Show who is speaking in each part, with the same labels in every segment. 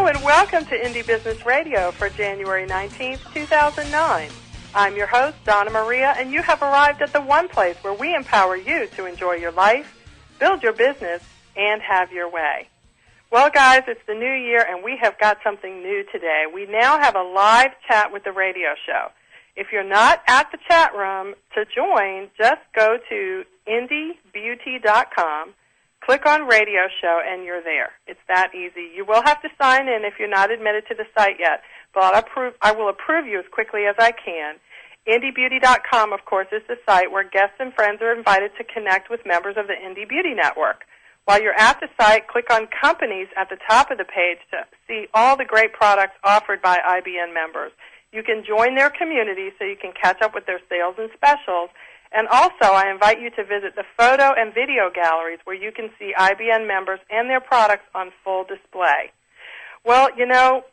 Speaker 1: Hello and welcome to Indie Business Radio for January 19th, 2009. I'm your host, Donna Maria, and you have arrived at the one place where we empower you to enjoy your life, build your business, and have your way. Well, guys, it's the new year, and we have got something new today. We now have a live chat with the radio show. If you're not at the chat room to join, just go to indiebeauty.com, click on radio show, and you're there. It's that easy. You will have to sign in if you're not admitted to the site yet, but I will approve you as quickly as I can. Indiebeauty.com, of course, is the site where guests and friends are invited to connect with members of the Indie Beauty Network. While you're at the site, click on Companies at the top of the page to see all the great products offered by IBN members. You can join their community so you can catch up with their sales and specials. And also, I invite you to visit the photo and video galleries where you can see IBN members and their products on full display. Well, you know,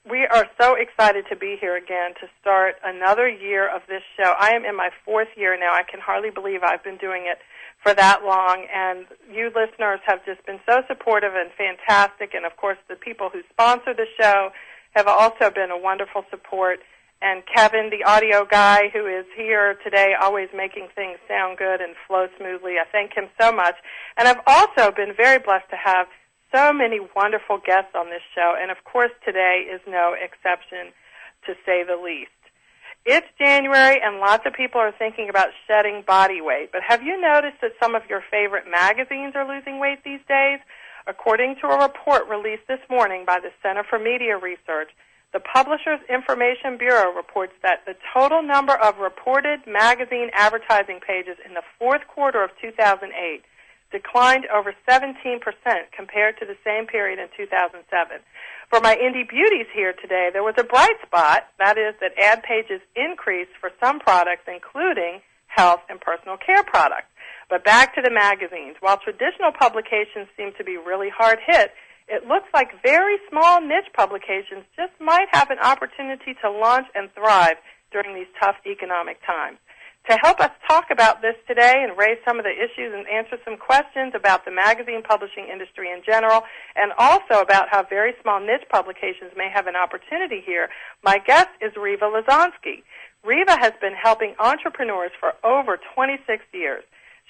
Speaker 1: we are so excited to be here again to start another year of this show. I am in my fourth year now. I can hardly believe I've been doing it for that long, and you listeners have just been so supportive and fantastic, and of course the people who sponsor the show have also been a wonderful support. And Kevin, the audio guy who is here today, always making things sound good and flow smoothly, I thank him so much. And I've also been very blessed to have so many wonderful guests on this show, and of course today is no exception, to say the least. It's January, and lots of people are thinking about shedding body weight, but have you noticed that some of your favorite magazines are losing weight these days? According to a report released this morning by the Center for Media Research, the Publishers Information Bureau reports that the total number of reported magazine advertising pages in the fourth quarter of 2008 declined over 17% compared to the same period in 2007. For my indie beauties here today, there was a bright spot, that is that ad pages increased for some products, including health and personal care products. But back to the magazines. While traditional publications seem to be really hard hit, it looks like very small niche publications just might have an opportunity to launch and thrive during these tough economic times. To help us talk about this today and raise some of the issues and answer some questions about the magazine publishing industry in general, and also about how very small niche publications may have an opportunity here, my guest is Rieva Lasonsky. Rieva has been helping entrepreneurs for over 26 years.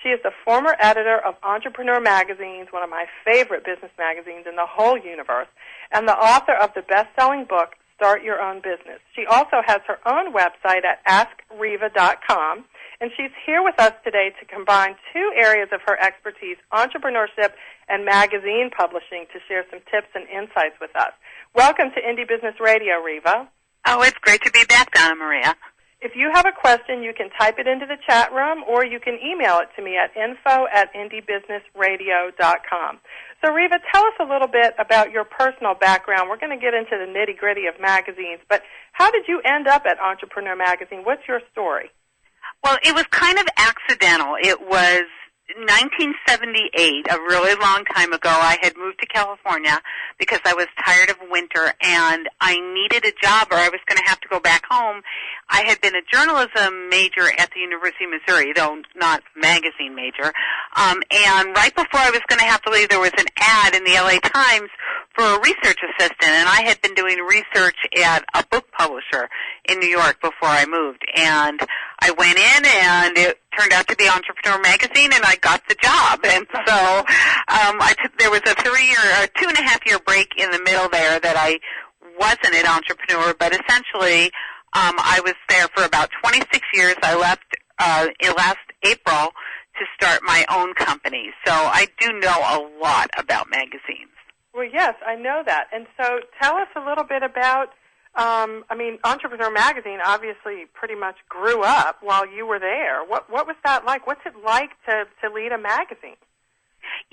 Speaker 1: She is the former editor of Entrepreneur Magazines, one of my favorite business magazines in the whole universe, and the author of the best-selling book, Start Your Own Business. She also has her own website at askrieva.com, and she's here with us today to combine two areas of her expertise, entrepreneurship and magazine publishing, to share some tips and insights with us. Welcome to Indie Business Radio, Rieva.
Speaker 2: Oh, it's great to be back, Donna Maria.
Speaker 1: If you have a question, you can type it into the chat room, or you can email it to me at info@indiebusinessradio.com. So, Rieva, tell us a little bit about your personal background. We're going to get into the nitty-gritty of magazines, but how did you end up at Entrepreneur Magazine? What's your story?
Speaker 2: Well, it was kind of accidental. It was 1978, a really long time ago. I had moved to California because I was tired of winter and I needed a job, or I was going to have to go back home. I had been a journalism major at the University of Missouri, though not magazine major. And right before I was going to have to leave, there was an ad in the LA Times for a research assistant, and I had been doing research at a book publisher in New York before I moved. And I went in, and it turned out to be Entrepreneur Magazine, and I got the job. And so there was a 2.5-year break in the middle there that I wasn't an entrepreneur, but essentially I was there for about 26 years. I left last April to start my own company. So I do know a lot about magazines.
Speaker 1: Well, yes, I know that. And so tell us a little bit about, Entrepreneur Magazine obviously pretty much grew up while you were there. What was that like? What's it like to lead a magazine?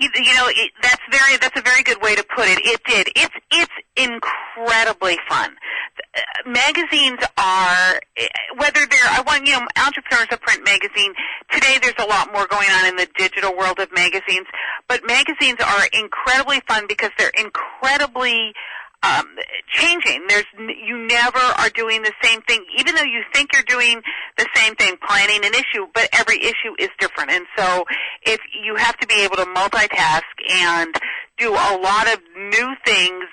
Speaker 2: That's a very good way to put it. It did. It's incredibly fun. Magazines are, Entrepreneur's a print magazine. Today there's a lot more going on in the digital world of magazines, but magazines are incredibly fun because they're incredibly changing. You never are doing the same thing, even though you think you're doing the same thing, planning an issue, but every issue is different. And so if you have to be able to multitask and do a lot of new things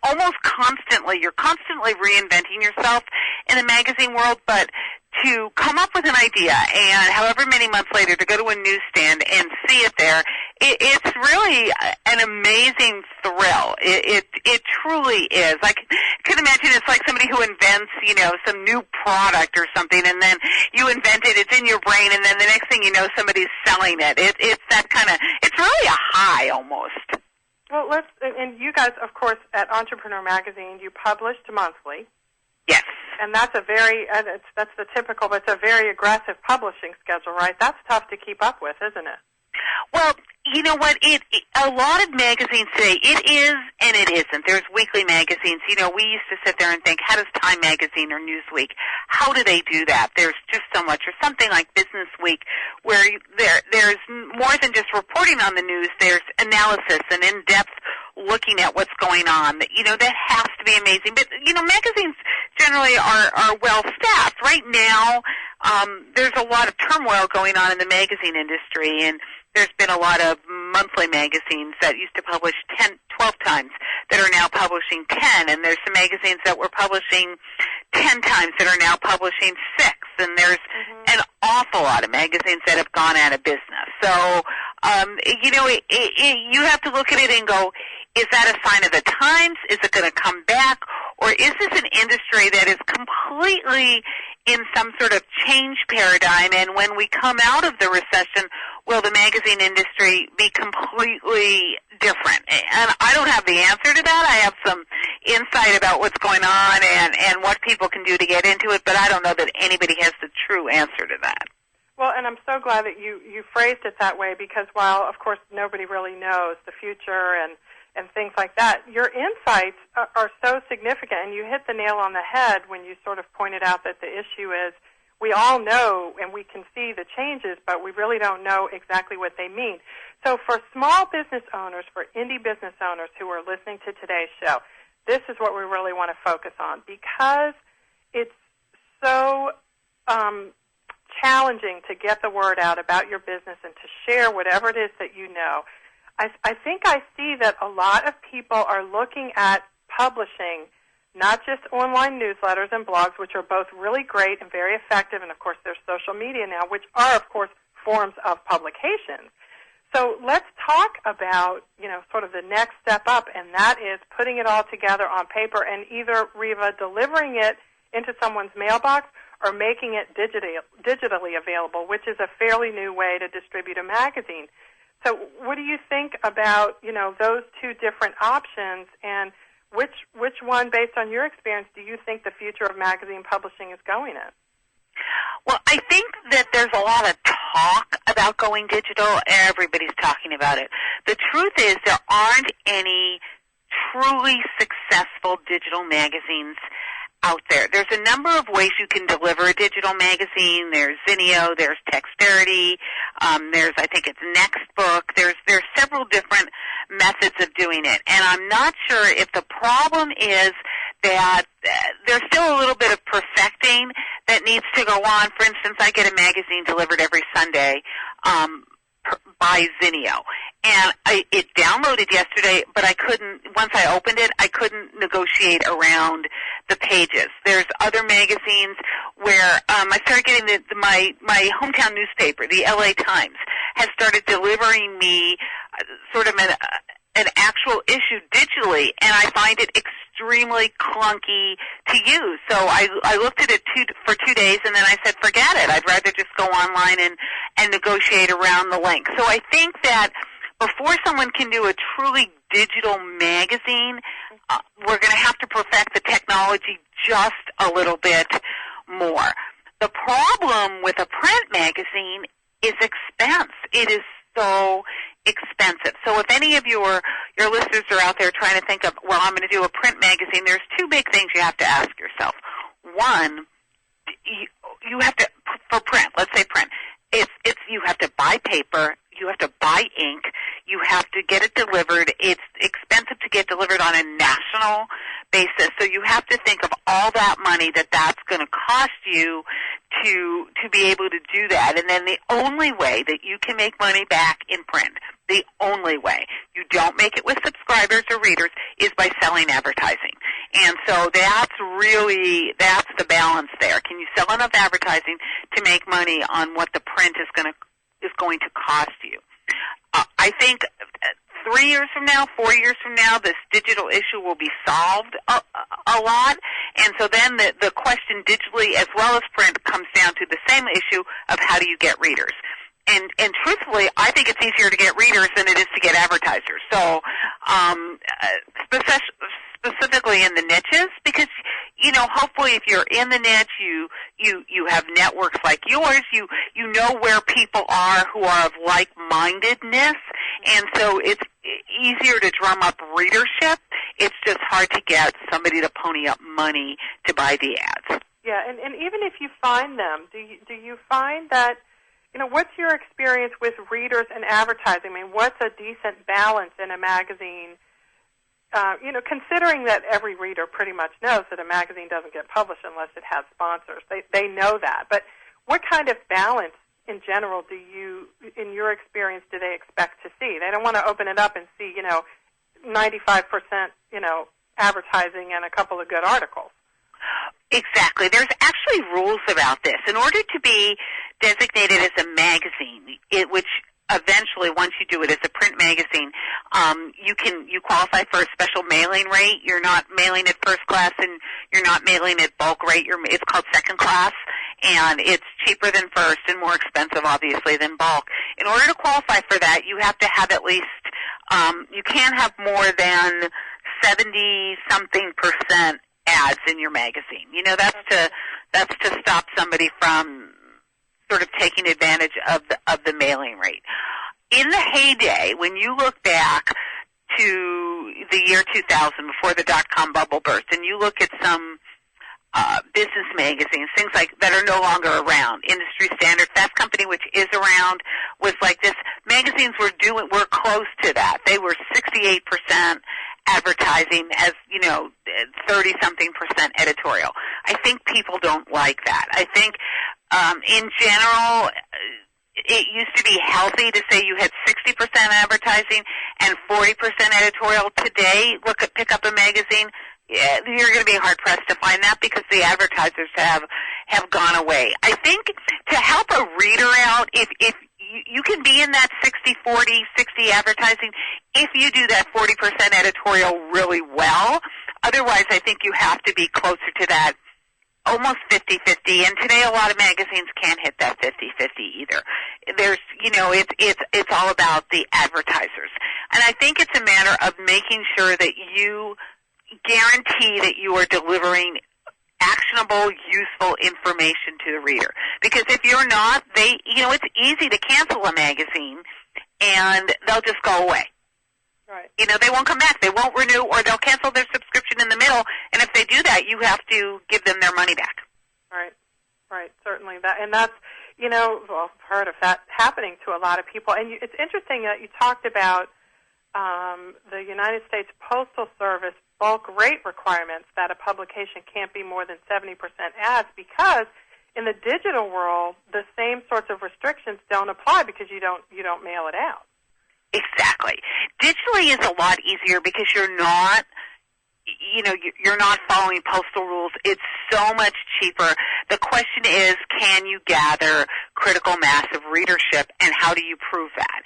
Speaker 2: almost constantly. You're constantly reinventing yourself in the magazine world, but to come up with an idea and however many months later to go to a newsstand and see it there, it's really an amazing thrill. It truly is. I can imagine it's like somebody who invents, some new product or something, and then you invent it, it's in your brain, and then the next thing you know, somebody's selling it. It's that kind of, it's really a high almost.
Speaker 1: Well, and you guys, of course, at Entrepreneur Magazine, you published monthly.
Speaker 2: Yes.
Speaker 1: And that's that's the typical, but it's a very aggressive publishing schedule, right? That's tough to keep up with, isn't it?
Speaker 2: Well, you know what? A lot of magazines today, it is and it isn't. There's weekly magazines. We used to sit there and think, how does Time Magazine or Newsweek, how do they do that? There's just so much. Or something like Business Week, where there's more than just reporting on the news. There's analysis and in-depth looking at what's going on. That has to be amazing. But, magazines generally are well-staffed. Right now, there's a lot of turmoil going on in the magazine industry, and there's been a lot of monthly magazines that used to publish 12 times that are now publishing 10, and there's some magazines that were publishing 10 times that are now publishing 6, and there's an awful lot of magazines that have gone out of business. So, you have to look at it and go, is that a sign of the times? Is it going to come back? Or is this an industry that is completely in some sort of change paradigm, and when we come out of the recession, will the magazine industry be completely different? And I don't have the answer to that. I have some insight about what's going on and what people can do to get into it, but I don't know that anybody has the true answer to that.
Speaker 1: Well, and I'm so glad that you phrased it that way, because while, of course, nobody really knows the future and things like that, your insights are so significant, and you hit the nail on the head when you sort of pointed out that the issue is we all know and we can see the changes, but we really don't know exactly what they mean. So for small business owners, for indie business owners who are listening to today's show, this is what we really want to focus on, because it's so challenging to get the word out about your business and to share whatever it is that you know. I think I see that a lot of people are looking at publishing not just online newsletters and blogs, which are both really great and very effective, and of course there's social media now, which are of course forms of publication. So let's talk about, sort of the next step up, and that is putting it all together on paper and either, Rieva, delivering it into someone's mailbox or making it digitally available, which is a fairly new way to distribute a magazine. So what do you think about, those two different options, and which one, based on your experience, do you think the future of magazine publishing is going in?
Speaker 2: Well, I think that there's a lot of talk about going digital. Everybody's talking about it. The truth is there aren't any truly successful digital magazines out there. There's a number of ways you can deliver a digital magazine. There's Zinio, there's Texperity, there's, I think it's Nextbook. There's several different methods of doing it. And I'm not sure if the problem is that there's still a little bit of perfecting that needs to go on. For instance, I get a magazine delivered every Sunday by Zinio. And it downloaded yesterday, but once I opened it, I couldn't negotiate around the pages. There's other magazines where I started getting my hometown newspaper, the LA Times, has started delivering me sort of an actual issue digitally, and I find it extremely clunky to use. So I looked at it for 2 days, and then I said, forget it. I'd rather just go online and negotiate around the link. So I think that before someone can do a truly digital magazine, we're going to have to perfect the technology just a little bit more. The problem with a print magazine is expense. It is so expensive. So if any of your listeners are out there trying to think of, well, I'm going to do a print magazine, there's two big things you have to ask yourself. One, you have to, for print, let's say print, you have to buy paper, you have to buy ink, you have to get it delivered. It's expensive to get delivered on a national basis, so you have to think of all that money that's going to cost you to be able to do that. And then the only way that you can make money back in print, The only way you don't make it with subscribers or readers is by selling advertising. And so that's the balance there. Can you sell enough advertising to make money on what the print is going to cost you? I think 3 years from now, 4 years from now, this digital issue will be solved a lot. And so then the question digitally as well as print comes down to the same issue of how do you get readers. And truthfully, I think it's easier to get readers than it is to get advertisers. So specifically in the niches, because, hopefully if you're in the niche, you have networks like yours, you know where people are who are of like-mindedness, and so it's easier to drum up readership. It's just hard to get somebody to pony up money to buy the ads.
Speaker 1: Yeah, and even if you find them, do you find that, what's your experience with readers and advertising? I mean, what's a decent balance in a magazine? Considering that every reader pretty much knows that a magazine doesn't get published unless it has sponsors. They know that. But what kind of balance in general do you, in your experience, do they expect to see? They don't want to open it up and see, 95%, advertising and a couple of good articles.
Speaker 2: Exactly. There's actually rules about this. In order to be designated as a magazine, which eventually, once you do it as a print magazine, you qualify for a special mailing rate. You're not mailing it first class, and you're not mailing it bulk rate. It's called second class, and it's cheaper than first and more expensive, obviously, than bulk. In order to qualify for that, you have to have at least you can't have more than 70-something% ads in your magazine. That's to stop somebody from sort of taking advantage of the mailing rate. In the heyday, when you look back to the year 2000, before the dot-com bubble burst, and you look at some business magazines, things like that are no longer around, Industry Standard, Fast Company, which is around, was like this. Magazines were close to that. They were 68% advertising, as 30-something% editorial. I think people don't like that. I think in general, it used to be healthy to say you had 60% advertising and 40% editorial. Today, pick up a magazine. Yeah, you're going to be hard-pressed to find that because the advertisers have gone away. I think to help a reader out, if you can be in that 60-40, 60 advertising if you do that 40% editorial really well. Otherwise, I think you have to be closer to that almost 50-50, and today a lot of magazines can't hit that 50-50 either. There's, it's all about the advertisers. And I think it's a matter of making sure that you guarantee that you are delivering actionable, useful information to the reader. Because if you're not, it's easy to cancel a magazine and they'll just go away.
Speaker 1: Right.
Speaker 2: They won't come back. They won't renew, or they'll cancel their subscription in the middle. And if they do that, you have to give them their money back.
Speaker 1: Right. Certainly. That's, I've heard of that happening to a lot of people. And it's interesting that you talked about the United States Postal Service bulk rate requirements, that a publication can't be more than 70% ads, because in the digital world, the same sorts of restrictions don't apply because you don't mail it out.
Speaker 2: Exactly. Digitally is a lot easier because you're not following postal rules. It's so much cheaper. The question is, can you gather critical mass of readership, and how do you prove that?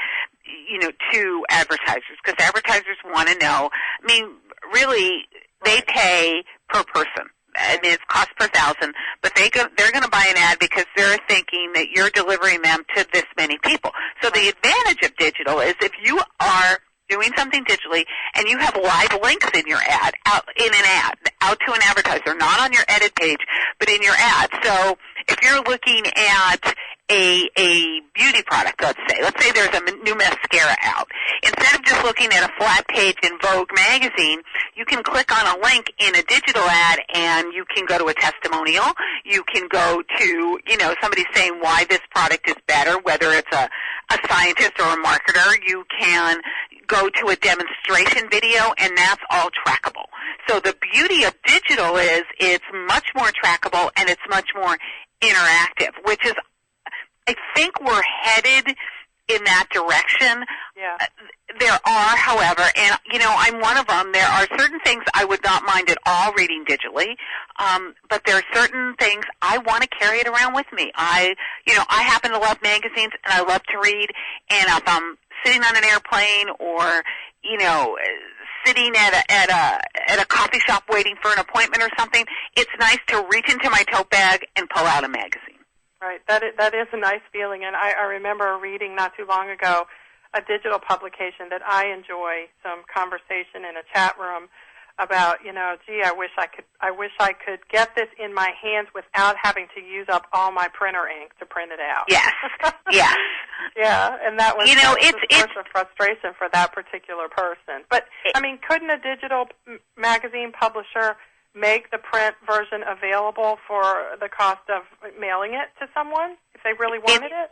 Speaker 2: To advertisers, because advertisers want to know. I mean, really, they pay per person. I mean, it's cost per thousand, but they're going to buy an ad because they're thinking that you're delivering them to this many people. So the advantage of digital is if you are doing something digitally and you have live links in your ad, out to an advertiser, not on your edit page, but in your ad. So if you're looking at a beauty product, let's say there's a new mascara out. Instead of just looking at a flat page in Vogue magazine, you can click on a link in a digital ad and you can go to a testimonial. You can go to, somebody saying why this product is better, whether it's a scientist or a marketer. You can go to a demonstration video, and that's all trackable. So the beauty of digital is it's much more trackable and it's much more interactive, which is, I think we're headed in that direction.
Speaker 1: Yeah.
Speaker 2: There are, however, and, I'm one of them. There are certain things I would not mind at all reading digitally, but there are certain things I want to carry it around with me. I happen to love magazines, and I love to read, and if I'm sitting on an airplane or, sitting at a coffee shop waiting for an appointment or something, it's nice to reach into my tote bag and pull out a magazine.
Speaker 1: Right. That is a nice feeling, and I remember reading not too long ago a digital publication that I enjoy, some conversation in a chat room about, I wish I could get this in my hands without having to use up all my printer ink to print it out.
Speaker 2: Yes. Yes.
Speaker 1: Yeah, and that was
Speaker 2: it's
Speaker 1: a source of frustration for that particular person. But couldn't a digital magazine publisher make the print version available for the cost of mailing it to someone if they really wanted it?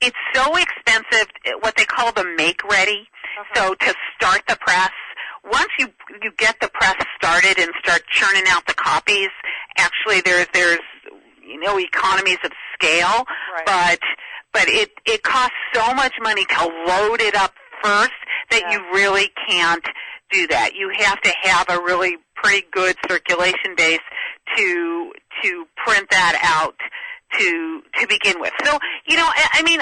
Speaker 2: It's so expensive, what they call the make-ready. Uh-huh. So to start the press, once you get the press started and start churning out the copies, actually there's economies of scale,
Speaker 1: right.
Speaker 2: but it costs so much money to load it up first that you really can't do that. You have to have a really pretty good circulation base to print that out to begin with. So,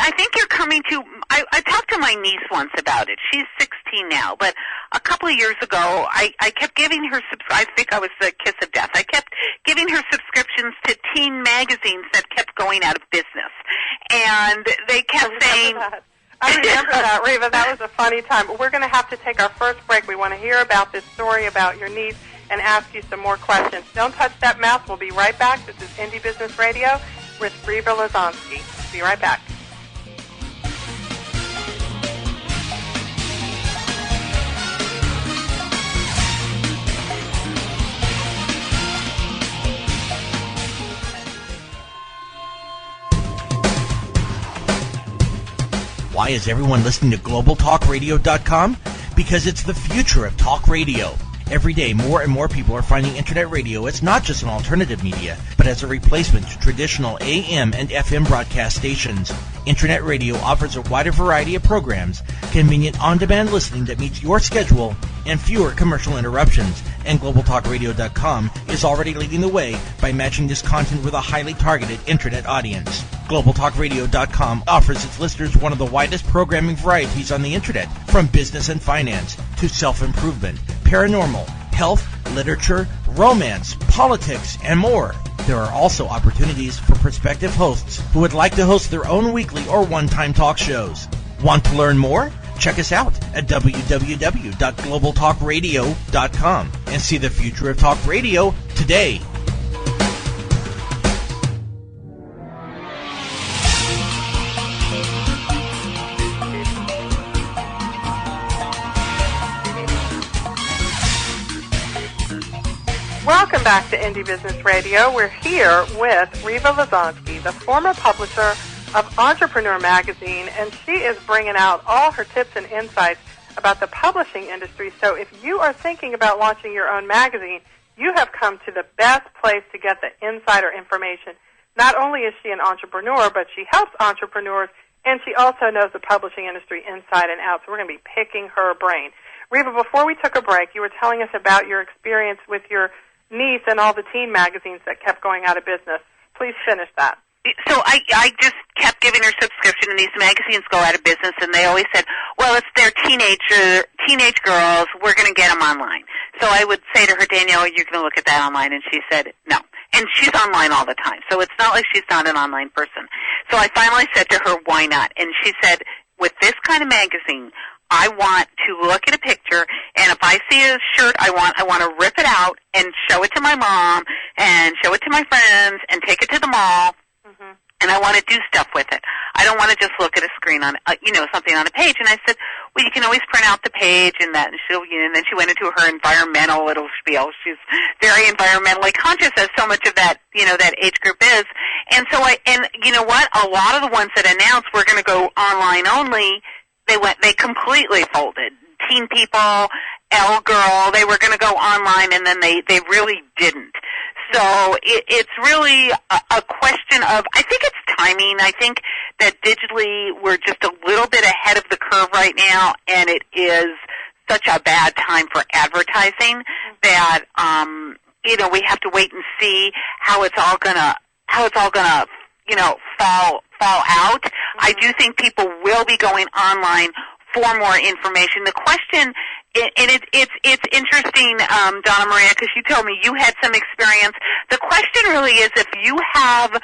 Speaker 2: I think you're coming to, I talked to my niece once about it. She's 16 now, but a couple of years ago, I kept giving her, I think I was the kiss of death. I kept giving her subscriptions to teen magazines that kept going out of business. And they kept saying...
Speaker 1: I remember that, Rieva. That was a funny time. But we're going to have to take our first break. We want to hear about this story about your niece and ask you some more questions. Don't touch that mouse. We'll be right back. This is Indie Business Radio with Rieva Lasonsky. Be right back.
Speaker 3: Why is everyone listening to GlobalTalkRadio.com? Because it's the future of talk radio. Every day, more and more people are finding Internet radio as not just an alternative media, but as a replacement to traditional AM and FM broadcast stations. Internet radio offers a wider variety of programs, convenient on-demand listening that meets your schedule, and fewer commercial interruptions. And GlobalTalkRadio.com is already leading the way by matching this content with a highly targeted Internet audience. GlobalTalkRadio.com offers its listeners one of the widest programming varieties on the Internet, from business and finance to self-improvement, paranormal, health, literature, romance, politics, and more. There are also opportunities for prospective hosts who would like to host their own weekly or one-time talk shows. Want to learn more? Check us out at www.globaltalkradio.com and see the future of talk radio today.
Speaker 1: Welcome back to Indie Business Radio. We're here with Rieva Lasonsky, the former publisher of Entrepreneur Magazine, and she is bringing out all her tips and insights about the publishing industry. So if you are thinking about launching your own magazine, you have come to the best place to get the insider information. Not only is she an entrepreneur, but she helps entrepreneurs, and she also knows the publishing industry inside and out. So we're going to be picking her brain. Rieva, before we took a break, you were telling us about your experience with your niece and all the teen magazines that kept going out of business. Please finish that.
Speaker 2: So I just kept giving her subscription, and these magazines go out of business, and they always said, well, it's their teenage girls, we're going to get them online. So I would say to her, Danielle, you're going to look at that online, and she said, no. And she's online all the time, so it's not like she's not an online person. So I finally said to her, why not? And she said, with this kind of magazine, I want to look at a picture, and if I see a shirt I want to rip it out and show it to my mom and show it to my friends and take it to the mall. Mm-hmm. And I want to do stuff with it. I don't want to just look at a screen on, something on a page. And I said, well, you can always print out the page and that. And and then she went into her environmental little spiel. She's very environmentally conscious, as so much of that, that age group is. And so you know what? A lot of the ones that announced we're going to go online only, they completely folded. Teen People, L Girl, they were going to go online, and then they really didn't. So it's really a question of, I think it's timing. I think that digitally we're just a little bit ahead of the curve right now, and it is such a bad time for advertising that we have to wait and see how it's all gonna fall out. I do think people will be going online for more information. The question, and it's interesting, Donna Maria, because you told me you had some experience. The question really is, if you have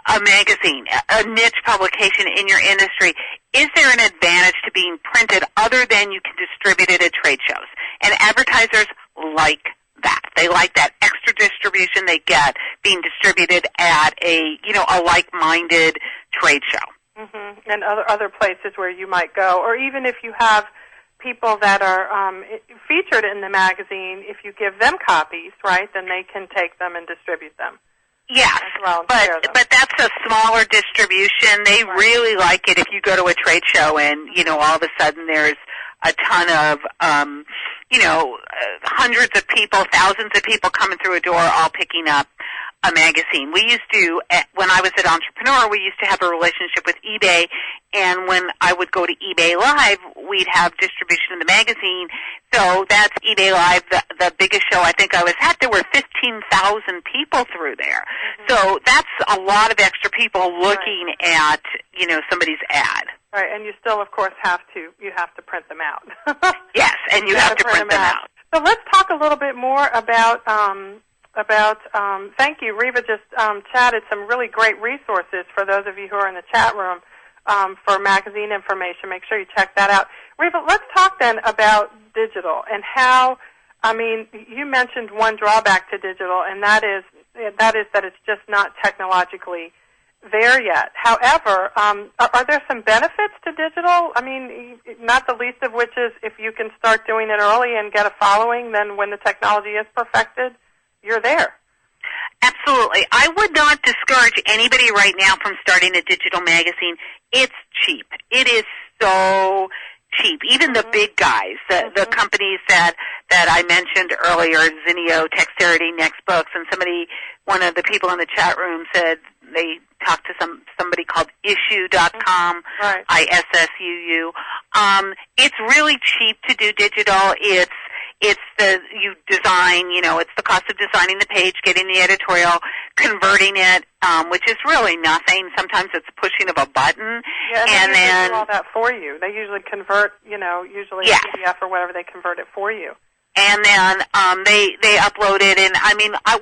Speaker 2: a magazine, a niche publication in your industry, is there an advantage to being printed other than you can distribute it at trade shows? And advertisers like that. They like that extra distribution they get being distributed at a like-minded trade show.
Speaker 1: Mm-hmm. And other places where you might go, or even if you have people that are featured in the magazine, if you give them copies, right, then they can take them and distribute them.
Speaker 2: Yes, but that's a smaller distribution. They really like it if you go to a trade show and, all of a sudden there's a ton of, hundreds of people, thousands of people coming through a door all picking up a magazine. We used to, when I was at Entrepreneur, we used to have a relationship with eBay, and when I would go to eBay Live, we'd have distribution of the magazine. So that's eBay Live, the biggest show I think I was at. There were 15,000 people through there. Mm-hmm. So that's a lot of extra people looking at, somebody's ad.
Speaker 1: Right, and you still, of course, have to print them out.
Speaker 2: Yes, and you have to print them out.
Speaker 1: So let's talk a little bit more about thank you. Rieva just chatted some really great resources for those of you who are in the chat room for magazine information. Make sure you check that out. Rieva, let's talk then about digital and how, you mentioned one drawback to digital, and that is that it's just not technologically there yet. However, are there some benefits to digital? Not the least of which is if you can start doing it early and get a following, then when the technology is perfected, you're there.
Speaker 2: Absolutely. I would not discourage anybody right now from starting a digital magazine. It's cheap. It is so cheap. Even the big guys, the companies that I mentioned earlier, Zinio, Texterity, Next Books, and one of the people in the chat room said they talked to somebody called issue.com,
Speaker 1: right.
Speaker 2: ISSUU. It's really cheap to do digital. It's you design, it's the cost of designing the page, getting the editorial, converting it, which is really nothing. Sometimes it's pushing of a button.
Speaker 1: Yeah, and then do all that for you. They usually convert, usually a PDF or whatever, they convert it for you.
Speaker 2: And then they upload it, and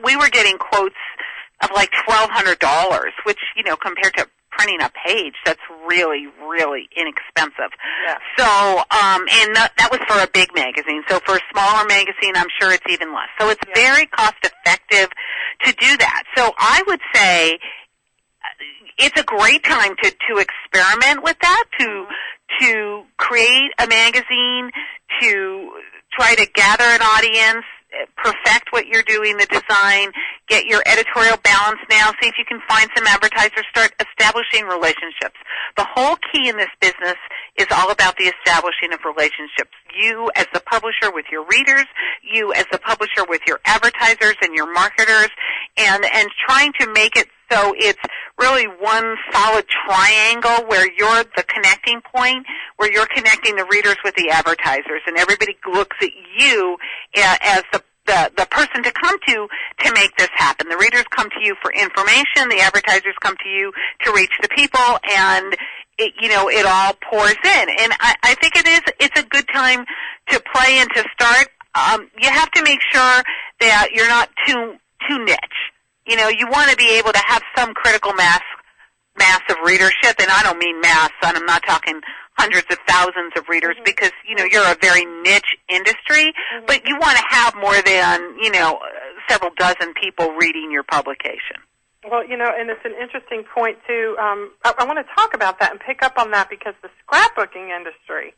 Speaker 2: we were getting quotes of like $1,200, which, compared to printing a page, that's really, really inexpensive.
Speaker 1: Yeah.
Speaker 2: So, and that was for a big magazine. So for a smaller magazine, I'm sure it's even less. So it's very cost effective to do that. So I would say it's a great time to experiment with that, to create a magazine, to try to gather an audience, perfect what you're doing, the design, get your editorial balance now, see if you can find some advertisers, start establishing relationships. The whole key in this business is all about the establishing of relationships. You as the publisher with your readers, you as the publisher with your advertisers and your marketers, and trying to make it so it's really one solid triangle where you're the connecting point, where you're connecting the readers with the advertisers, and everybody looks at you as the person to come to make this happen. The readers come to you for information, the advertisers come to you to reach the people, and it all pours in. And I think it's a good time to play and to start. You have to make sure that you're not too niche. You want to be able to have some critical mass of readership, and I don't mean mass, and I'm not talking hundreds of thousands of readers, because, you're a very niche industry, but you want to have more than, several dozen people reading your publication.
Speaker 1: Well, and it's an interesting point, too. I want to talk about that and pick up on that, because the scrapbooking industry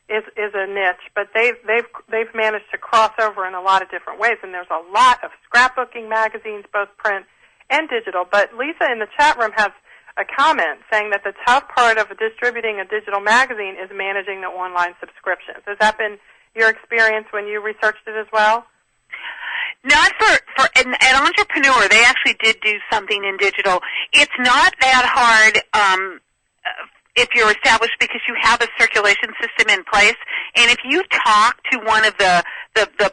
Speaker 1: is a niche, but they've managed to cross over in a lot of different ways, and there's a lot of scrapbooking magazines, both print and digital. But Lisa in the chat room has a comment saying that the tough part of distributing a digital magazine is managing the online subscriptions. Has that been your experience when you researched it as well?
Speaker 2: Not for at Entrepreneur, they actually did do something in digital. It's not that hard if you're established because you have a circulation system in place. And if you talk to one of the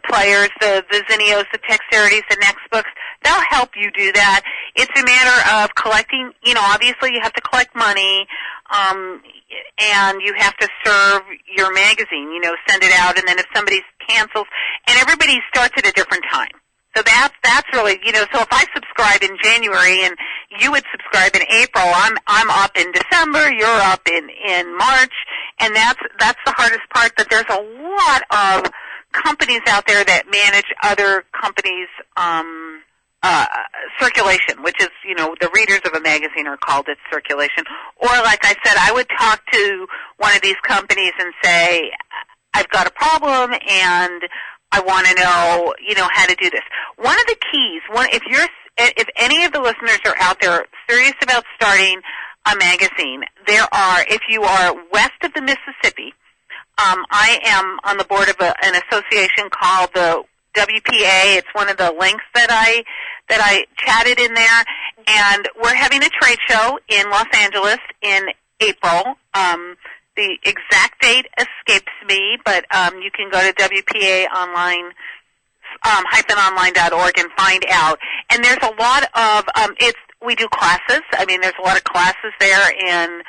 Speaker 2: players, the Zinnios, the Texterities, the Nextbooks, they'll help you do that. It's a matter of collecting, obviously you have to collect money, and you have to serve your magazine, send it out, and then if somebody cancels, and everybody starts at a different time. So that's really, so if I subscribe in January and you would subscribe in April, I'm up in December, you're up in March, and that's the hardest part, that there's a lot of companies out there that manage other companies' circulation, which is, the readers of a magazine are called its circulation. Or like I said, I would talk to one of these companies and say, I've got a problem and I want to know, how to do this. One of the keys, if any of the listeners are out there serious about starting a magazine, if you are west of the Mississippi, I am on the board of an association called the WPA. It's one of the links that I chatted in there, and we're having a trade show in Los Angeles in April. The exact date escapes me, but you can go to WPA online, -online.org and find out. And there's a lot of we do classes. I mean, there's a lot of classes there in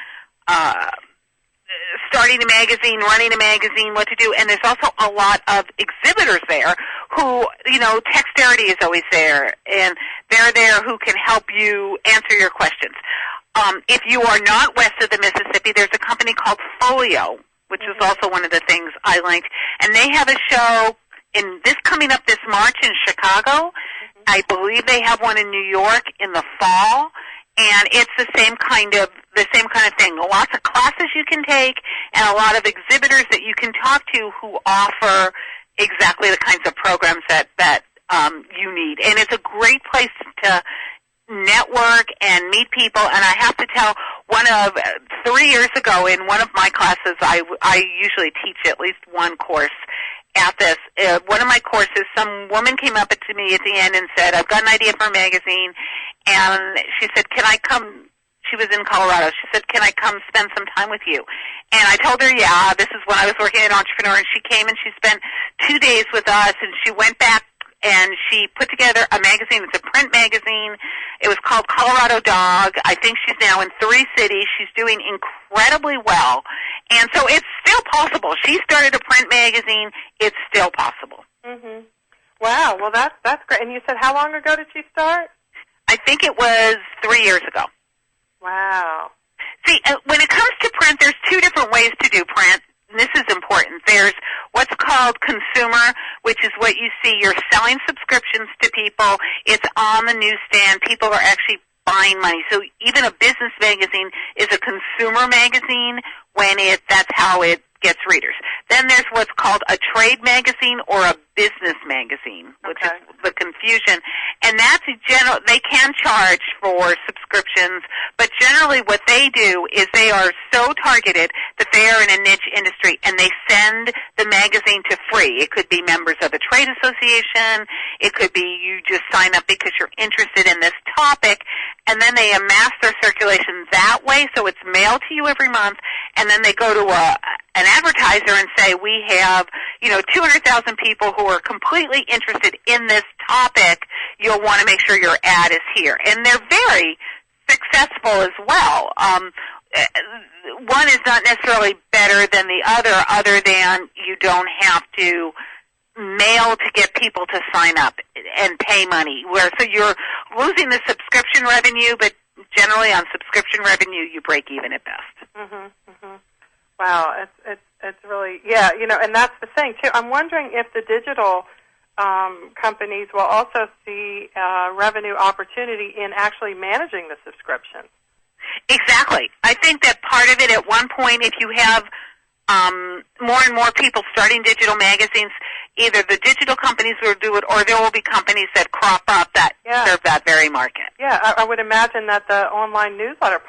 Speaker 2: starting a magazine, running a magazine, what to do, and there's also a lot of exhibitors there who, Texterity is always there, and they're there who can help you answer your questions. If you are not west of the Mississippi, there's a company called Folio, which is also one of the things I linked, and they have a show coming up this March in Chicago. I believe they have one in New York in the fall, and it's the same kind of thing. Lots of classes you can take, and a lot of exhibitors that you can talk to who offer exactly the kinds of programs that you need. And it's a great place to network and meet people. And I have to tell, 3 years ago in one of my classes, I usually teach at least one course at this. One of my courses, some woman came up to me at the end and said, I've got an idea for a magazine. And she said, can I come? She was in Colorado. She said, can I come spend some time with you? And I told her, yeah, this is when I was working at Entrepreneur. And she came and she spent 2 days with us, and she went back and she put together a magazine. It's a print magazine. It was called Colorado Dog. I think she's now in 3 cities. She's doing incredibly well. And so it's still possible. She started a print magazine. It's still possible.
Speaker 1: Mm-hmm. Wow. Well, that's great. And you said how long ago did she start?
Speaker 2: I think it was 3 years ago.
Speaker 1: Wow.
Speaker 2: See, when it comes to print, there's 2 different ways to do print. And this is important. There's what's called consumer, which is what you see. You're selling subscriptions to people. It's on the newsstand. People are actually buying money. So even a business magazine is a consumer magazine when that's how it gets readers. Then there's what's called a trade magazine or a business magazine, which is the confusion. And that's they can charge for subscriptions, but generally what they do is they are so targeted that they are in a niche industry, and they send the magazine to free. It could be members of a trade association. It could be you just sign up because you're interested in this topic, and then they amass their circulation that way, so it's mailed to you every month, and then they go to an advertiser and say, we have, 200,000 people who are completely interested in this topic. You'll want to make sure your ad is here. And they're very successful as well. One is not necessarily better than the other than you don't have to mail to get people to sign up and pay money. So you're losing the subscription revenue, but generally on subscription revenue, you break even at best.
Speaker 1: Mm-hmm, mm-hmm. Wow, it's really, and that's the thing, too. I'm wondering if the digital companies will also see revenue opportunity in actually managing the subscriptions.
Speaker 2: Exactly. I think that part of it at one point, if you have more and more people starting digital magazines, either the digital companies will do it or there will be companies that crop up that serve that very market. Yeah,
Speaker 1: I would imagine that the online newsletter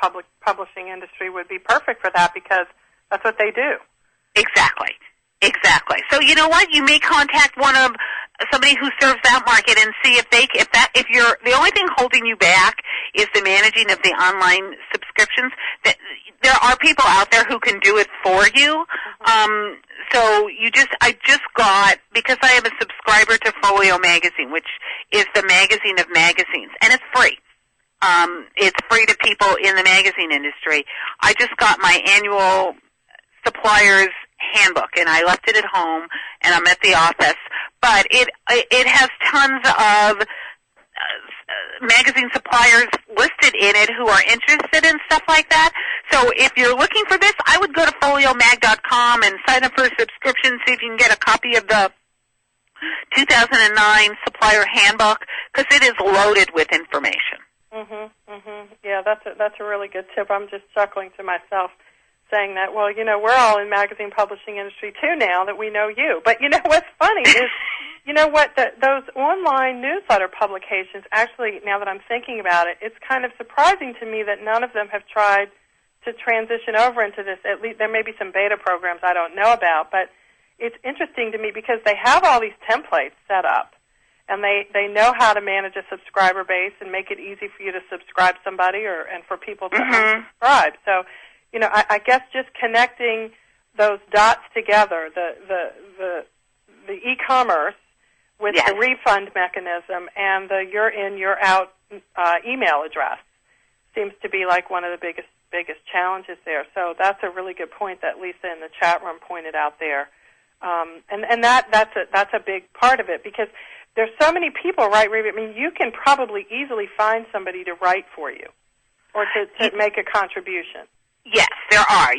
Speaker 1: publishing industry would be perfect for that because that's what they do.
Speaker 2: Exactly. So you know what? You may contact somebody who serves that market and see if the only thing holding you back is the managing of the online subscriptions. there are people out there who can do it for you. So I just got, because I am a subscriber to Folio Magazine, which is the magazine of magazines, and it's free. It's free to people in the magazine industry. I just got my annual supplier's handbook, and I left it at home, and I'm at the office. But it has tons of magazine suppliers listed in it who are interested in stuff like that. So if you're looking for this, I would go to foliomag.com and sign up for a subscription, see if you can get a copy of the 2009 supplier handbook, because it is loaded with information.
Speaker 1: Yeah, that's a really good tip. I'm just chuckling to myself saying that, well, we're all in magazine publishing industry too now that we know you. But what's funny is, those online newsletter publications, actually, now that I'm thinking about it, it's kind of surprising to me that none of them have tried to transition over into this. At least there may be some beta programs I don't know about, but it's interesting to me because they have all these templates set up, and they know how to manage a subscriber base and make it easy for you to subscribe somebody and for people to unsubscribe. So, I guess just connecting those dots together, the e-commerce with the refund mechanism and the you're in, you're out email address seems to be like one of the biggest challenges there. So that's a really good point that Lisa in the chat room pointed out there. And that's a big part of it, because there's so many people, right, Rieva? I mean, you can probably easily find somebody to write for you or to make a contribution.
Speaker 2: Yes, there are.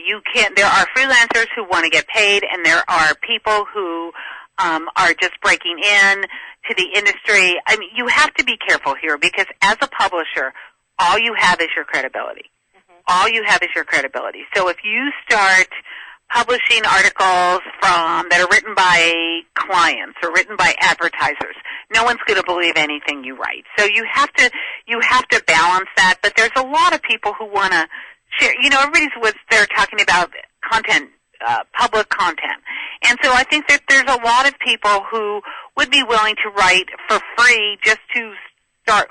Speaker 2: There are freelancers who want to get paid, and there are people who are just breaking in to the industry. I mean, you have to be careful here, because as a publisher, all you have is your credibility. All you have is your credibility. So if you start publishing articles that are written by clients or written by advertisers, no one's going to believe anything you write. So you have to balance that. But there's a lot of people who want to share. They're talking about content, public content, and so I think that there's a lot of people who would be willing to write for free just to start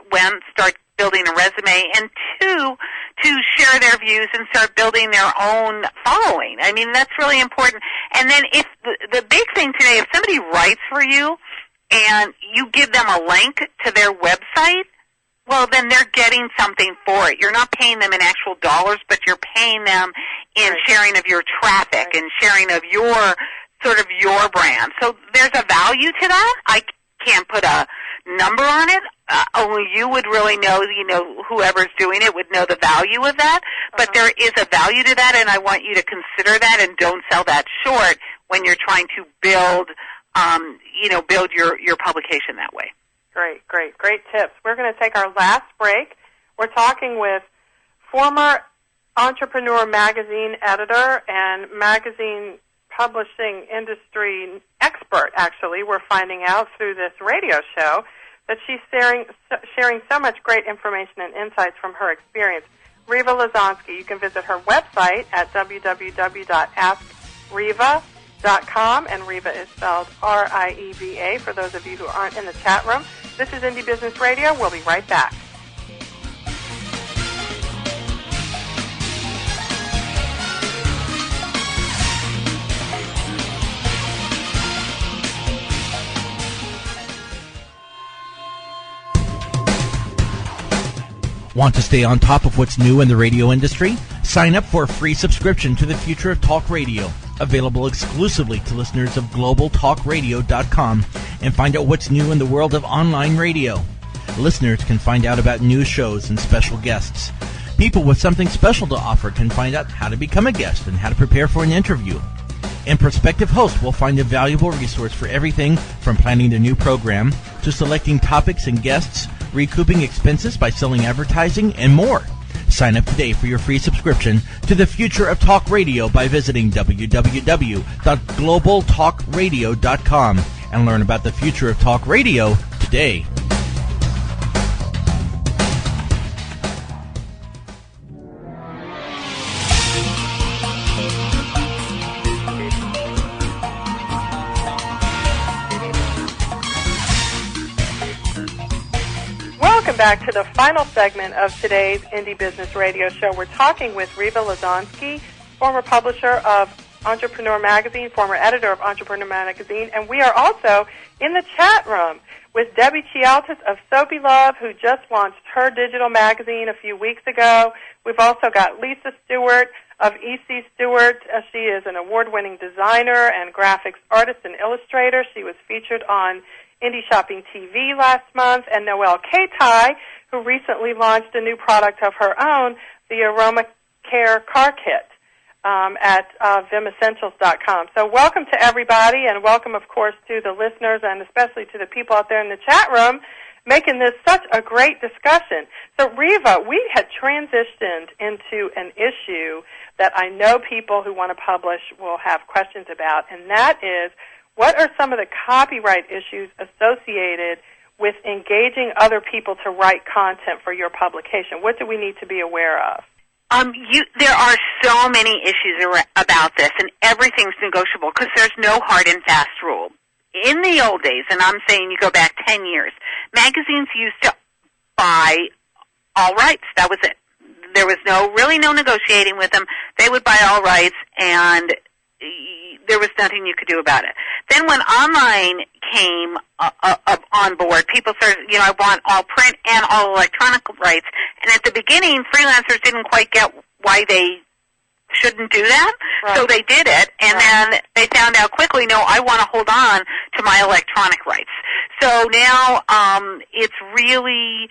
Speaker 2: building a resume, and two, to share their views and start building their own following. I mean, that's really important. And then if the big thing today, if somebody writes for you and you give them a link to their website, well, then they're getting something for it. You're not paying them in actual dollars, but you're paying them in sharing of your traffic and sharing of your brand. So there's a value to that. I can't put a number on it. Only you would really know, whoever's doing it would know the value of that. But there is a value to that, and I want you to consider that and don't sell that short when you're trying to build your publication that way. Great
Speaker 1: tips. We're going to take our last break. We're talking with former Entrepreneur Magazine editor and magazine publishing industry expert, actually. We're finding out through this radio show that she's sharing so much great information and insights from her experience. Rieva Lasonsky. You can visit her website at www.askrieva.com, and Rieva is spelled R-I-E-V-A for those of you who aren't in the chat room. This is Indie Business Radio. We'll be right back.
Speaker 3: Want to stay on top of what's new in the radio industry? Sign up for a free subscription to the Future of Talk Radio, available exclusively to listeners of globaltalkradio.com, and find out what's new in the world of online radio. Listeners can find out about new shows and special guests. People with something special to offer can find out how to become a guest and how to prepare for an interview. And prospective hosts will find a valuable resource for everything from planning their new program to selecting topics and guests, recouping expenses by selling advertising, and more. Sign up today for your free subscription to the Future of Talk Radio by visiting www.globaltalkradio.com and learn about the future of talk radio today.
Speaker 1: welcome back to the final segment of today's Indie Business Radio Show. We're talking with Rieva Lasonsky, former publisher of Entrepreneur Magazine, former editor of Entrepreneur Magazine, and we are also in the chat room with Debbie Chialtis of Soapy Love, who just launched her digital magazine a few weeks ago. We've also got Lisa Stewart of E.C. Stewart. She is an award-winning designer and graphics artist and illustrator. She was featured on Indie Shopping TV last month. And Noelle Katai, who recently launched a new product of her own, the Aroma Care Car Kit, at VimEssentials.com. So welcome to everybody, and welcome, of course, to the listeners and especially to the people out there in the chat room making this such a great discussion. So, Rieva, we had transitioned into an issue that I know people who want to publish will have questions about, and that is, what are some of the copyright issues associated with engaging other people to write content for your publication? What do we need to be aware of?
Speaker 2: There are so many issues about this, and everything's negotiable because there's no hard and fast rule. In the old days, and I'm saying you go back 10 years, magazines used to buy all rights. That was it. There was really no negotiating with them. They would buy all rights, and there was nothing you could do about it. Then when online came on board, people started, I want all print and all electronic rights. And at the beginning, freelancers didn't quite get why they shouldn't do that, right. So they did it, and then they found out quickly, no, I want to hold on to my electronic rights. So now it's really...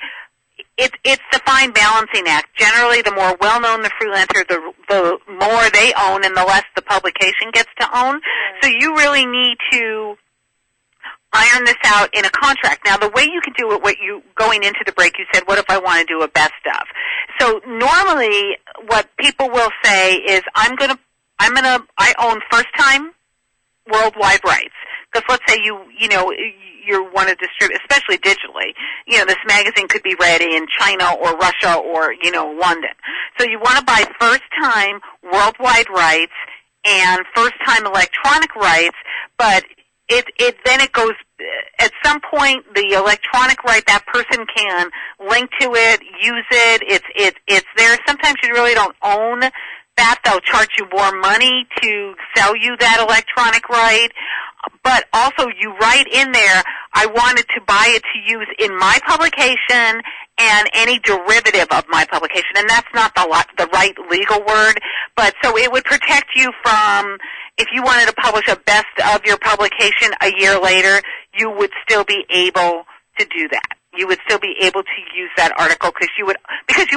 Speaker 2: It's the fine balancing act. Generally, the more well-known the freelancer, the more they own and the less the publication gets to own. Right. So you really need to iron this out in a contract. Now, the way you can do it, going into the break, you said, what if I want to do a best of? So want what people will say is, I own first-time worldwide rights. Because let's say you want to distribute, especially digitally, this magazine could be read in China or Russia or, London. So you want to buy first-time worldwide rights and first-time electronic rights, but then it goes, at some point, the electronic right, that person can link to it, use it, it's there. Sometimes you really don't own that. They'll charge you more money to sell you that electronic right. But also you write in there, I wanted to buy it to use in my publication and any derivative of my publication. And that's not the right legal word. But so it would protect you from, if you wanted to publish a best of your publication a year later, you would still be able to do that. You would still be able to use that article because you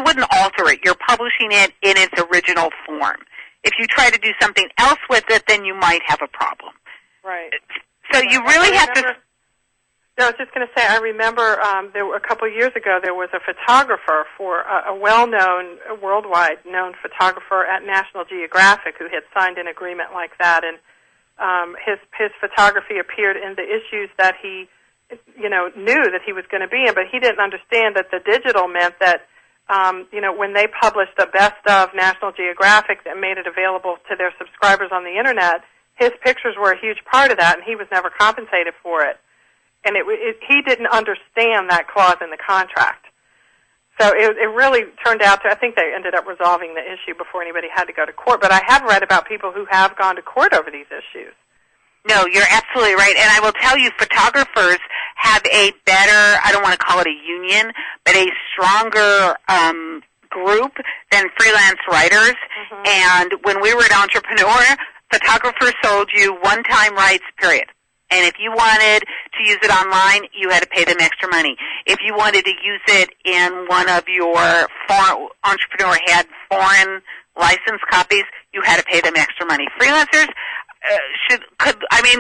Speaker 2: wouldn't alter it. You're publishing it in its original form. If you try to do something else with it, then you might have a problem.
Speaker 1: Right.
Speaker 2: So you really have to...
Speaker 1: No, I was just going to say, I remember a couple of years ago there was a photographer for a well-known, worldwide known photographer at National Geographic who had signed an agreement like that, and his photography appeared in the issues that he knew that he was going to be in, but he didn't understand that the digital meant that, when they published a best of National Geographic that made it available to their subscribers on the Internet, his pictures were a huge part of that, and he was never compensated for it. And he didn't understand that clause in the contract. So it really turned out to, I think they ended up resolving the issue before anybody had to go to court. But I have read about people who have gone to court over these issues.
Speaker 2: No, you're absolutely right. And I will tell you, photographers have a better, I don't want to call it a union, but a stronger group than freelance writers. Mm-hmm. And when we were at Entrepreneur, photographers sold you one-time rights, period. And if you wanted to use it online, you had to pay them extra money. If you wanted to use it in one of your Entrepreneur had foreign license copies, you had to pay them extra money. Freelancers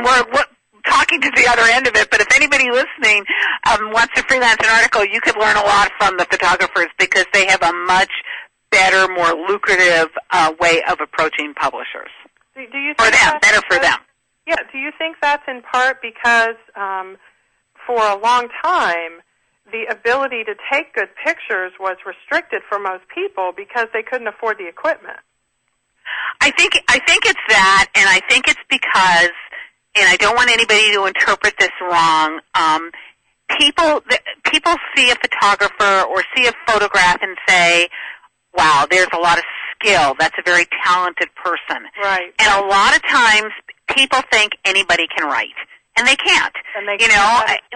Speaker 2: we're talking to the other end of it, but if anybody listening wants to freelance an article, you could learn a lot from the photographers because they have a much better, more lucrative way of approaching publishers.
Speaker 1: Do you think
Speaker 2: for them, better for them.
Speaker 1: Yeah, do you think that's in part because for a long time the ability to take good pictures was restricted for most people because they couldn't afford the equipment?
Speaker 2: I think it's that, and I think it's because, and I don't want anybody to interpret this wrong, people see a photographer or see a photograph and say, wow, there's a lot of skill. That's a very talented person.
Speaker 1: Right.
Speaker 2: And a lot of times people think anybody can write, and they can't.
Speaker 1: And they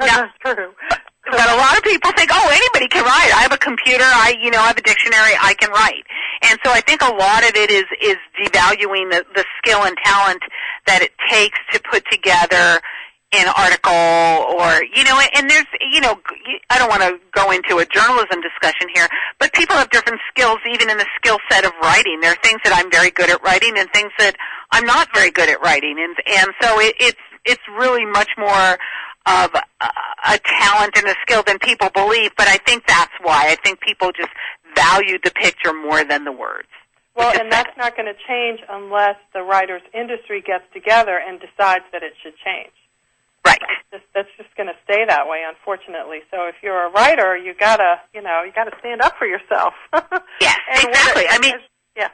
Speaker 2: that's
Speaker 1: true.
Speaker 2: But a lot of people think, oh, anybody can write. I have a computer. I have a dictionary. I can write. And so I think a lot of it is devaluing the skill and talent that it takes to put together an article, or, and there's, I don't want to go into a journalism discussion here, but people have different skills even in the skill set of writing. There are things that I'm very good at writing and things that I'm not very good at writing. And so it's really much more of a talent and a skill than people believe, but I think that's why. I think people just value the picture more than the words.
Speaker 1: Well, and that's not going to change unless the writers' industry gets together and decides that it should change.
Speaker 2: Right.
Speaker 1: That's just going to stay that way, unfortunately. So if you're a writer, you gotta stand up for yourself.
Speaker 2: Yes, exactly.
Speaker 1: Yeah.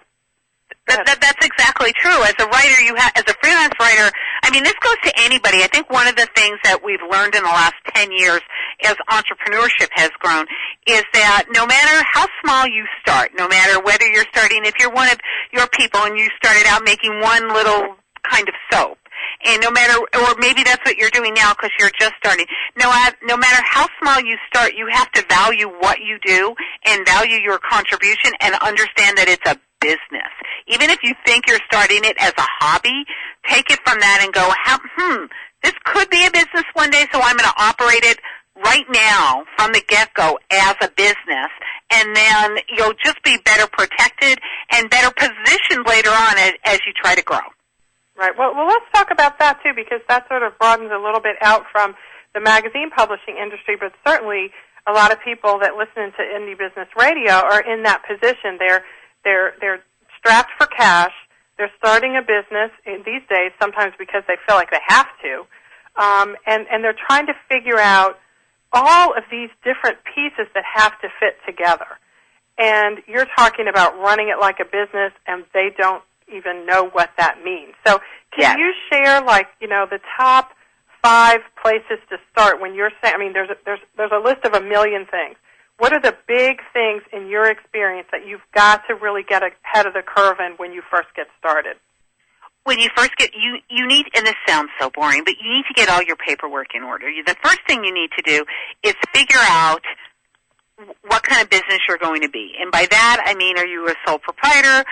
Speaker 2: That's exactly true. As a writer, as a freelance writer, this goes to anybody. I think one of the things that we've learned in the last 10 years as entrepreneurship has grown is that no matter how small you start, no matter whether you're starting, if you're one of your people and you started out making one little kind of soap, and no matter, or maybe that's what you're doing now because you're just starting. No matter how small you start, you have to value what you do and value your contribution and understand that it's a business. Even if you think you're starting it as a hobby, take it from that and go, this could be a business one day, so I'm going to operate it right now from the get-go as a business, and then you'll just be better protected and better positioned later on as you try to grow.
Speaker 1: Right. Well, let's talk about that, too, because that sort of broadens a little bit out from the magazine publishing industry, but certainly a lot of people that listen to Indie Business Radio are in that position. They're strapped for cash. They're starting a business these days, sometimes because they feel like they have to, and they're trying to figure out all of these different pieces that have to fit together. And you're talking about running it like a business, and they don't even know what that means. So can you share, the top 5 places to start when you're saying, there's a list of 1 million things. What are the big things in your experience that you've got to really get ahead of the curve in when you first get started?
Speaker 2: When you first get, you need, and this sounds so boring, but you need to get all your paperwork in order. The first thing you need to do is figure out what kind of business you're going to be. And by that, I mean, are you a sole proprietor?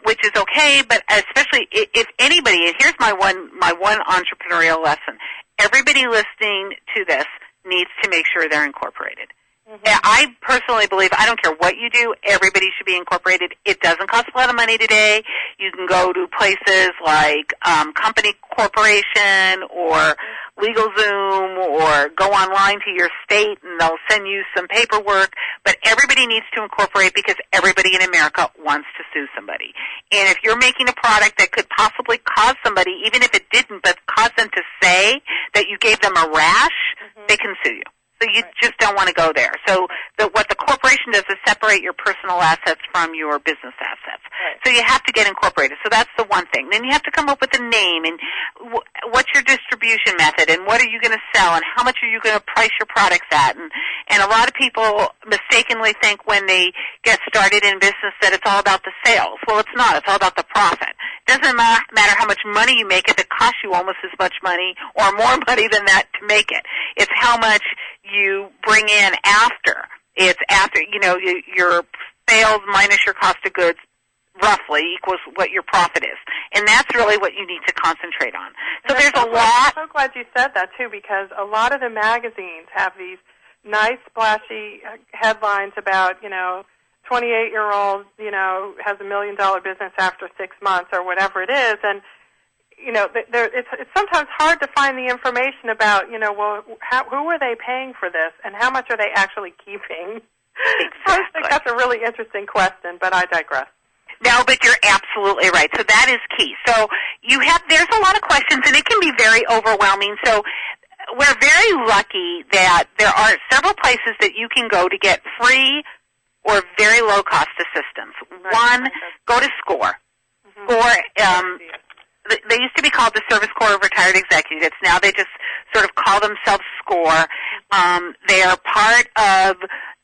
Speaker 2: Which is okay, but especially if anybody, and here's my one entrepreneurial lesson. Everybody listening to this needs to make sure they're incorporated. Mm-hmm. I personally believe, I don't care what you do, everybody should be incorporated. It doesn't cost a lot of money today. You can go to places like Company Corporation or LegalZoom, or go online to your state and they'll send you some paperwork. But everybody needs to incorporate because everybody in America wants to sue somebody. And if you're making a product that could possibly cause somebody, even if it didn't, but cause them to say that you gave them a rash, they can sue you. So you just don't want to go there. So what the corporation does is separate your personal assets from your business assets. Right. So you have to get incorporated. So that's the one thing. Then you have to come up with a name and what's your distribution method and what are you going to sell and how much are you going to price your products at. And a lot of people mistakenly think when they get started in business that it's all about the sales. Well, it's not. It's all about the profit. It doesn't matter how much money you make if it costs you almost as much money or more money than that to make it. It's how much you bring in after. It's after, your sales minus your cost of goods roughly equals what your profit is. And that's really what you need to concentrate on. So there's a lot. I'm
Speaker 1: so glad you said that, too, because a lot of the magazines have these nice, splashy headlines about, 28-year-old, has $1 million business after 6 months or whatever it is. And, it's sometimes hard to find the information about, who are they paying for this and how much are they actually keeping?
Speaker 2: Exactly.
Speaker 1: I think that's a really interesting question, but I digress.
Speaker 2: No, but you're absolutely right. So that is key. So there's a lot of questions, and it can be very overwhelming. So we're very lucky that there are several places that you can go to get free or very low-cost assistance. Right. One, go to SCORE. Mm-hmm. they used to be called the Service Corps of Retired Executives. Now they just sort of call themselves SCORE.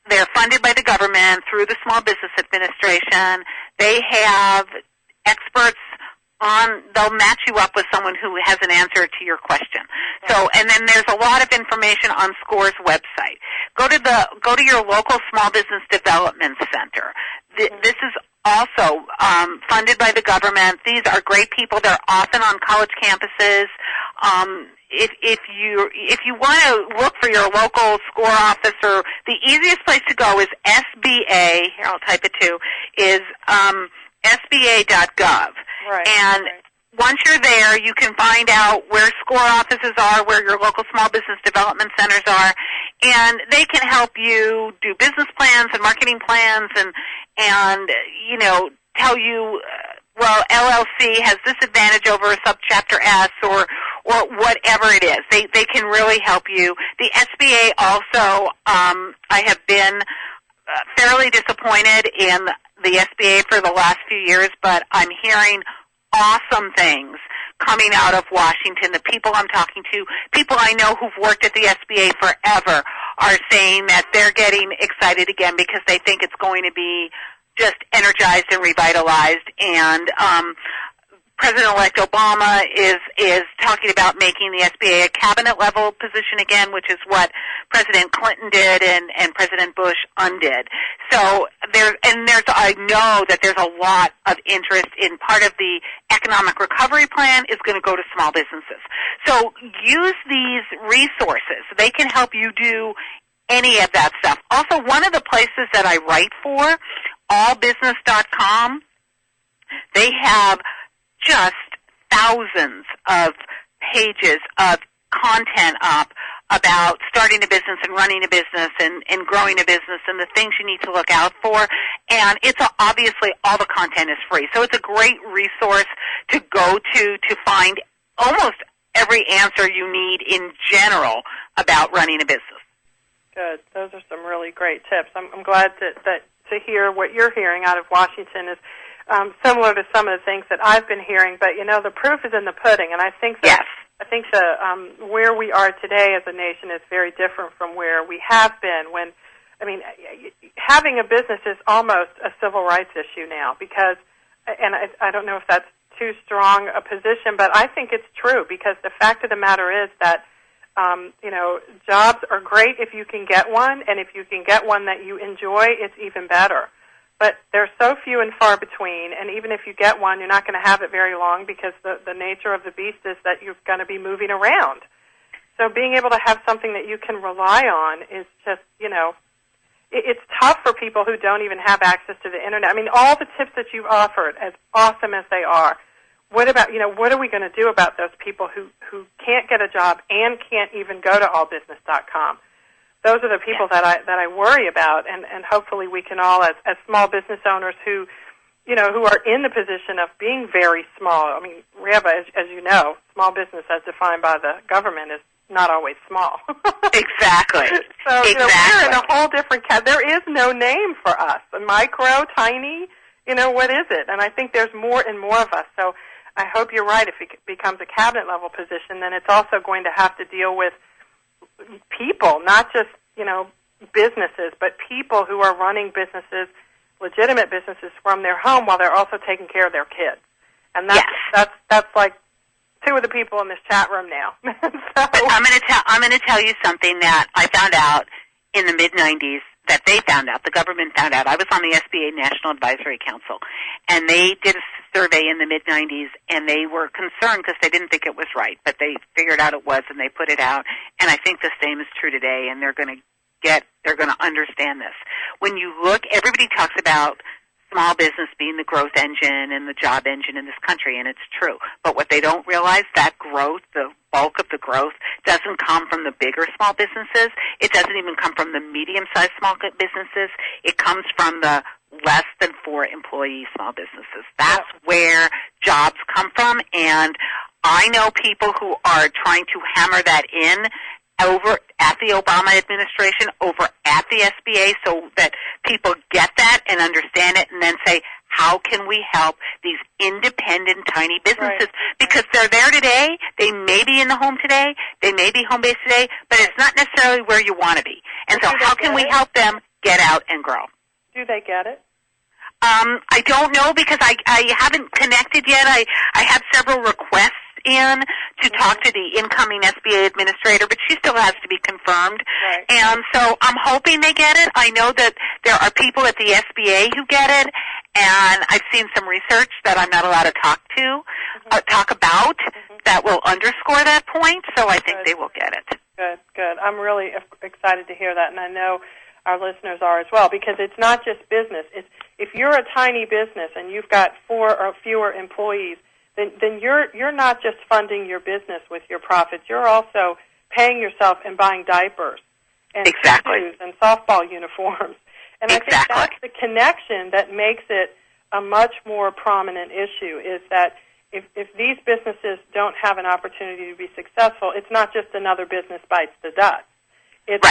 Speaker 2: They're funded by the government through the Small Business Administration. They have experts they'll match you up with someone who has an answer to your question. So, and then there's a lot of information on SCORE's website. Go to your local Small Business Development Center. This is also funded by the government. These are great people. They're often on college campuses. If you want to look for your local SCORE office, or the easiest place to go is SBA. Here, I'll type it too. Is SBA.gov.
Speaker 1: Right.
Speaker 2: And once you're there, you can find out where SCORE offices are, where your local small business development centers are, and they can help you do business plans and marketing plans and you know, tell you, well, LLC has this advantage over a subchapter S or whatever it is. They can really help you. The SBA also, I have been fairly disappointed in the SBA for the last few years, but I'm hearing awesome things coming out of Washington. The people I'm talking to, people I know who've worked at the SBA forever, are saying that they're getting excited again because they think it's going to be just energized and revitalized. And President-elect Obama is talking about making the SBA a cabinet-level position again, which is what President Clinton did and President Bush undid. So I know that there's a lot of interest in part of the economic recovery plan is going to go to small businesses. So use these resources. They can help you do any of that stuff. Also, one of the places that I write for, allbusiness.com, they have just thousands of pages of content up about starting a business and running a business and growing a business and the things you need to look out for. And it's obviously all the content is free. So it's a great resource to go to find almost every answer you need in general about running a business.
Speaker 1: Good. Those are some really great tips. I'm glad to hear what you're hearing out of Washington is similar to some of the things that I've been hearing, but you know, the proof is in the pudding, and I think that
Speaker 2: yes.
Speaker 1: I think where we are today as a nation is very different from where we have been. Having a business is almost a civil rights issue now because, and I don't know if that's too strong a position, but I think it's true because the fact of the matter is that jobs are great if you can get one, and if you can get one that you enjoy, it's even better. But they're so few and far between, and even if you get one, you're not going to have it very long because the nature of the beast is that you're going to be moving around. So being able to have something that you can rely on is just, it's tough for people who don't even have access to the Internet. I mean, all the tips that you've offered, as awesome as they are, what about, what are we going to do about those people who can't get a job and can't even go to allbusiness.com? Those are the people that I worry about, and hopefully we can all, as small business owners who are in the position of being very small. I mean, Rieva, as you know, small business as defined by the government is not always small.
Speaker 2: Exactly.
Speaker 1: So
Speaker 2: exactly.
Speaker 1: We're in a whole different there is no name for us. Micro, tiny, what is it? And I think there's more and more of us. So I hope you're right. If it becomes a cabinet level position, then it's also going to have to deal with people, not just, businesses, but people who are running businesses, legitimate businesses from their home while they're also taking care of their kids. And that's like two of the people in this chat room now. So,
Speaker 2: I'm going to tell you something that I found out in the mid-'90s that they found out, the government found out. I was on the SBA National Advisory Council, and they did a survey in the mid-'90s, and they were concerned because they didn't think it was right, but they figured out it was, and they put it out. And I think the same is true today, and they're going to understand this. When you look, everybody talks about small business being the growth engine and the job engine in this country, and it's true. But what they don't realize, that growth, the bulk of the growth, doesn't come from the bigger small businesses. It doesn't even come from the medium-sized small businesses. It comes from the less than 4 employee small businesses. That's where jobs come from, and I know people who are trying to hammer that in over at the Obama administration, over at the SBA, so that people get that and understand it and then say, how can we help these independent tiny businesses? Because they're there today, they may be in the home today, they may be home-based today, but it's not necessarily where you want to be. And so how can we help them get out and grow?
Speaker 1: Do they get it?
Speaker 2: I don't know because I haven't connected yet. I have several requests in to talk to the incoming SBA administrator, but she still has to be confirmed.
Speaker 1: Right.
Speaker 2: And so I'm hoping they get it. I know that there are people at the SBA who get it, and I've seen some research that I'm not allowed to talk about that will underscore that point, so I think they will get it.
Speaker 1: Good. I'm really excited to hear that, and I know our listeners are as well, because it's not just business. If you're a tiny business and you've got 4 or fewer employees, then you're not just funding your business with your profits. You're also paying yourself and buying diapers and shoes and softball uniforms. And I think that's the connection that makes it a much more prominent issue, is that if these businesses don't have an opportunity to be successful, it's not just another business bites the dust. It's,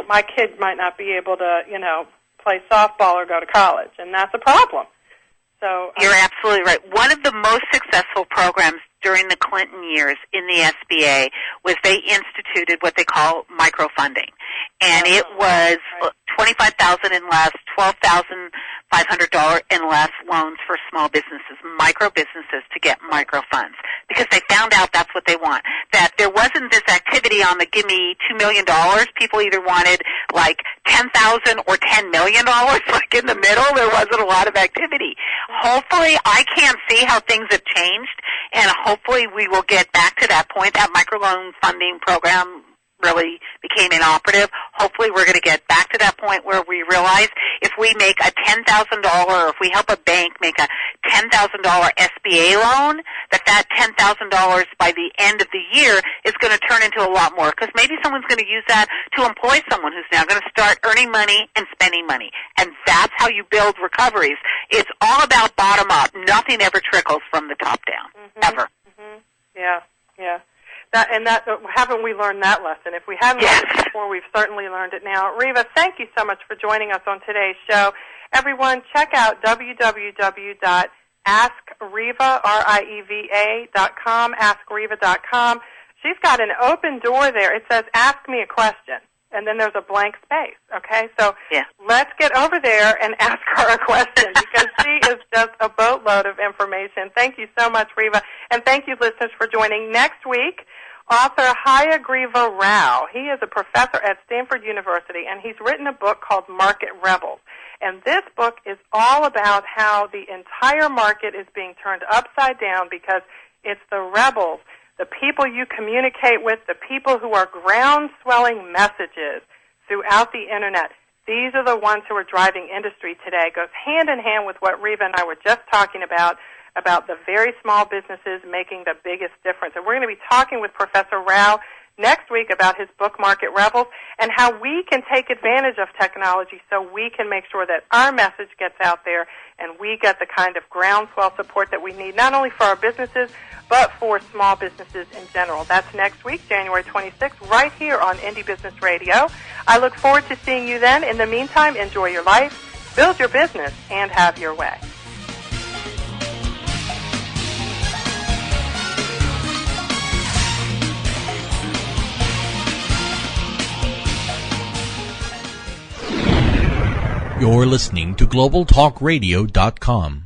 Speaker 1: my kid might not be able to, play softball or go to college, and that's a problem. So
Speaker 2: you're absolutely right. One of the most successful programs during the Clinton years in the SBA was they instituted what they call microfunding. And it was $25,000 and less, $12,500 and less loans for small businesses, micro businesses, to get micro funds, because they found out that's what they want. That there wasn't this activity on the give me $2 million. People either wanted like $10,000 or $10 million. Like in the middle, there wasn't a lot of activity. Hopefully, I can't see how things have changed, and hopefully we will get back to that point. That microloan funding program really became inoperative. Hopefully we're going to get back to that point where we realize if we make a $10,000, or if we help a bank make a $10,000 SBA loan, that $10,000 by the end of the year is going to turn into a lot more, because maybe someone's going to use that to employ someone who's now going to start earning money and spending money. And that's how you build recoveries. It's all about bottom up. Nothing ever trickles from the top down, ever.
Speaker 1: Yeah. Haven't we learned that lesson? If we haven't learned it before, we've certainly learned it now. Rieva, thank you so much for joining us on today's show. Everyone, check out www.askrieva.com, askrieva.com. She's got an open door there. It says, ask me a question, and then there's a blank space, okay? So let's get over there and ask her a question, because she is just a boatload of information. Thank you so much, Rieva, and thank you, listeners, for joining. Next week, author Hayagriva Rao. He is a professor at Stanford University, and he's written a book called Market Rebels. And this book is all about how the entire market is being turned upside down because it's the rebels, the people you communicate with, the people who are ground-swelling messages throughout the Internet. These are the ones who are driving industry today. It goes hand in hand with what Rieva and I were just talking about the very small businesses making the biggest difference. And we're going to be talking with Professor Rao next week about his book, Market Rebels, and how we can take advantage of technology so we can make sure that our message gets out there and we get the kind of groundswell support that we need, not only for our businesses, but for small businesses in general. That's next week, January 26th, right here on Indie Business Radio. I look forward to seeing you then. In the meantime, enjoy your life, build your business, and have your way.
Speaker 3: You're listening to GlobalTalkRadio.com.